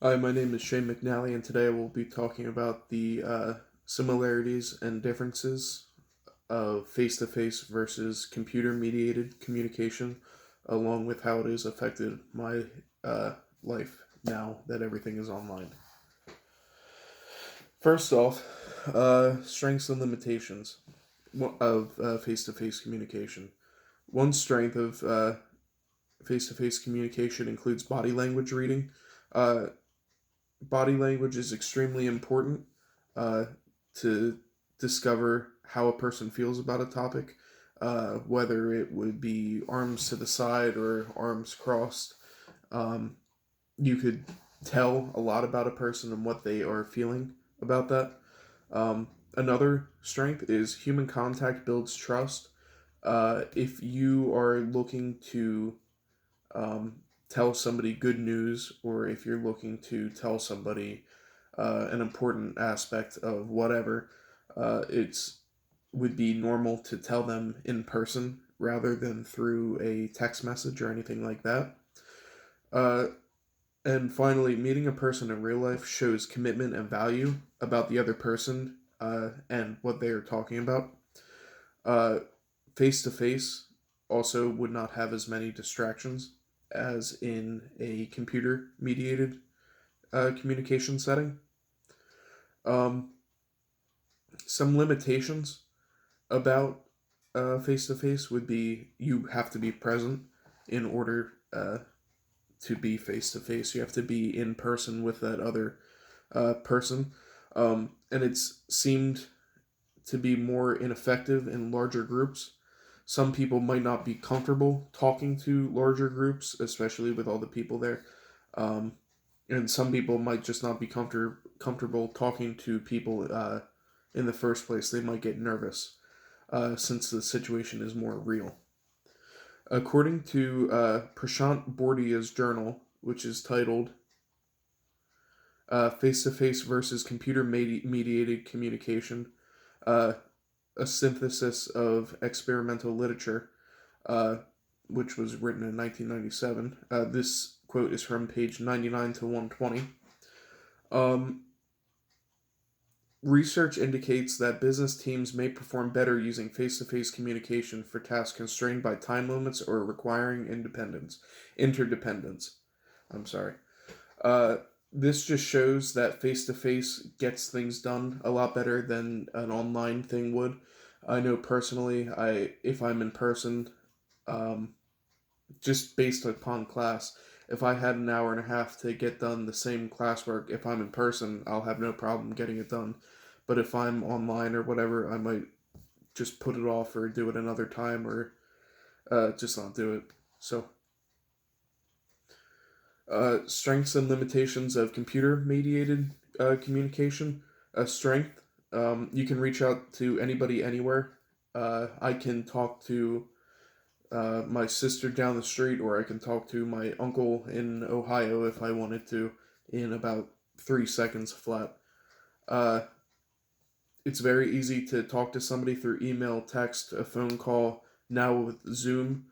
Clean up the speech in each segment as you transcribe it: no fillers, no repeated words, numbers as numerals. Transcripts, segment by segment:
Hi, my name is Shane McNally, and today I will be talking about the similarities and differences of face to face versus computer mediated communication, along with how it has affected my life now that everything is online. First off, strengths and limitations of face to face communication. One strength of face to face communication includes body language reading. Uh, Body language is extremely important uh, to discover how a person feels about a topic, whether it would be arms to the side or arms crossed. Um, you could tell a lot about a person and what they are feeling about that. Another strength is human contact builds trust. If you are looking to um, tell somebody good news, or if you're looking to tell somebody an important aspect of whatever, it's would be normal to tell them in person rather than through a text message or anything like that. Uh, and finally, meeting a person in real life shows commitment and value about the other person and what they are talking about. Face to face also would not have as many distractions as in a computer mediated communication setting. Um, some limitations about face to face would be you have to be present in order to be face to face. You have to be in person with that other person. And it's seemed to be more ineffective in larger groups. Some people might not be comfortable talking to larger groups, especially with all the people there. Um, and some people might just not be comfortable talking to people in the first place. They might get nervous since the situation is more real. According to Prashant Bordia's journal, which is titled Face to Face versus Computer Mediated Communication, uh, a synthesis of experimental literature, uh, which was written in 1997. This quote is from page 99 to 120. Um, Research indicates that business teams may perform better using face to face communication for tasks constrained by time limits or requiring interdependence. I'm sorry. Uh, this just shows that face to face gets things done a lot better than an online thing would. I know personally, I if I'm in person, um, just based upon class, if I had an hour and a half to get done the same classwork, if I'm in person, I'll have no problem getting it done. But if I'm online or whatever, I might just put it off or do it another time or just not do it. So, strengths and limitations of computer mediated communication. Strength, you can reach out to anybody anywhere. I can talk to my sister down the street, or I can talk to my uncle in Ohio if I wanted to in about 3 seconds flat. Uh, it's very easy to talk to somebody through email, text, a phone call. Now with Zoom,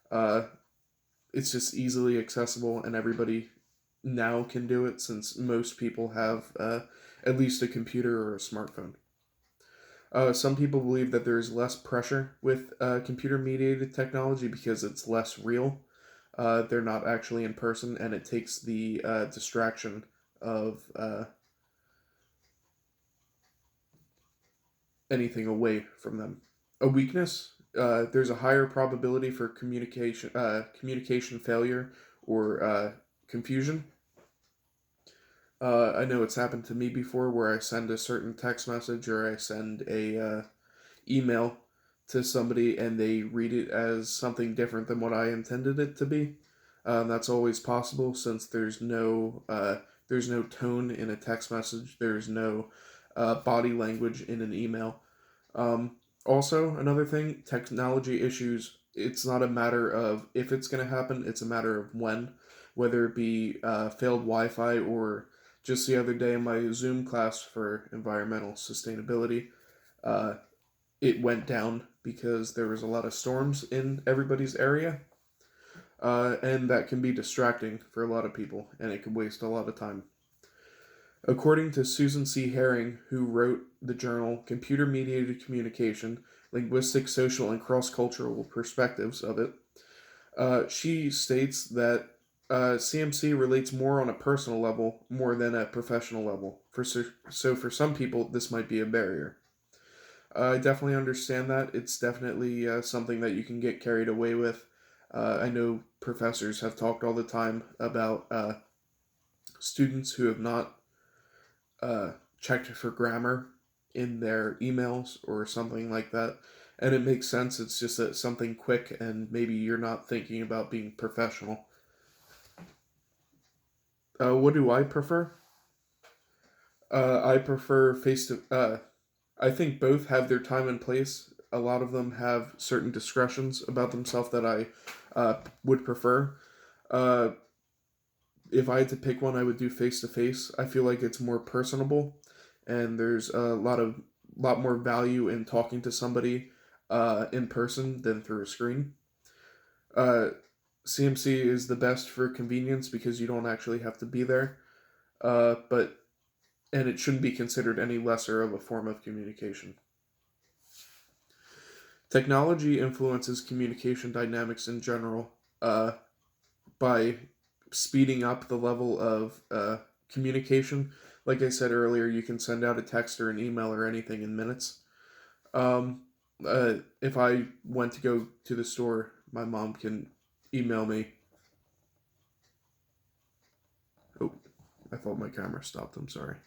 uh, it's just easily accessible, and everybody now can do it since most people have at least a computer or a smartphone. Some people believe that there is less pressure with computer mediated technology because it's less real. They're not actually in person, and it takes the distraction of anything away from them. A weakness: there's a higher probability for communication failure or confusion. I know it's happened to me before where I send a certain text message or I send a email to somebody and they read it as something different than what I intended it to be. That's always possible since there's no tone in a text message. There's no body language in an email. Um, Also, another thing, technology issues. It's not a matter of if it's going to happen. It's a matter of when, whether it be failed Wi-Fi or just the other day in my Zoom class for environmental sustainability. Uh, it went down because there was a lot of storms in everybody's area, and that can be distracting for a lot of people, and it can waste a lot of time. According to Susan C. Herring, who wrote the journal Computer Mediated Communication Linguistic, Social, and Cross Cultural Perspectives of it, she states that CMC relates more on a personal level more than a professional level. So for some people, this might be a barrier. I definitely understand that. It's definitely something that you can get carried away with. I know professors have talked all the time about students who have not uh, checked for grammar in their emails or something like that. And it makes sense. It's just something quick, and maybe you're not thinking about being professional. What do I prefer? I prefer face to. I think both have their time and place. A lot of them have certain discretions about themselves that I would prefer. Uh, if I had to pick one, I would do face to face. I feel like it's more personable, and there's a lot more value in talking to somebody in person than through a screen. Uh, CMC is the best for convenience because you don't actually have to be there. But and it shouldn't be considered any lesser of a form of communication. Technology influences communication dynamics in general by speeding up the level of communication. Like I said earlier, you can send out a text or an email or anything in minutes. Um, if I went to go to the store, my mom can email me. Oh, I thought my camera stopped. I'm sorry.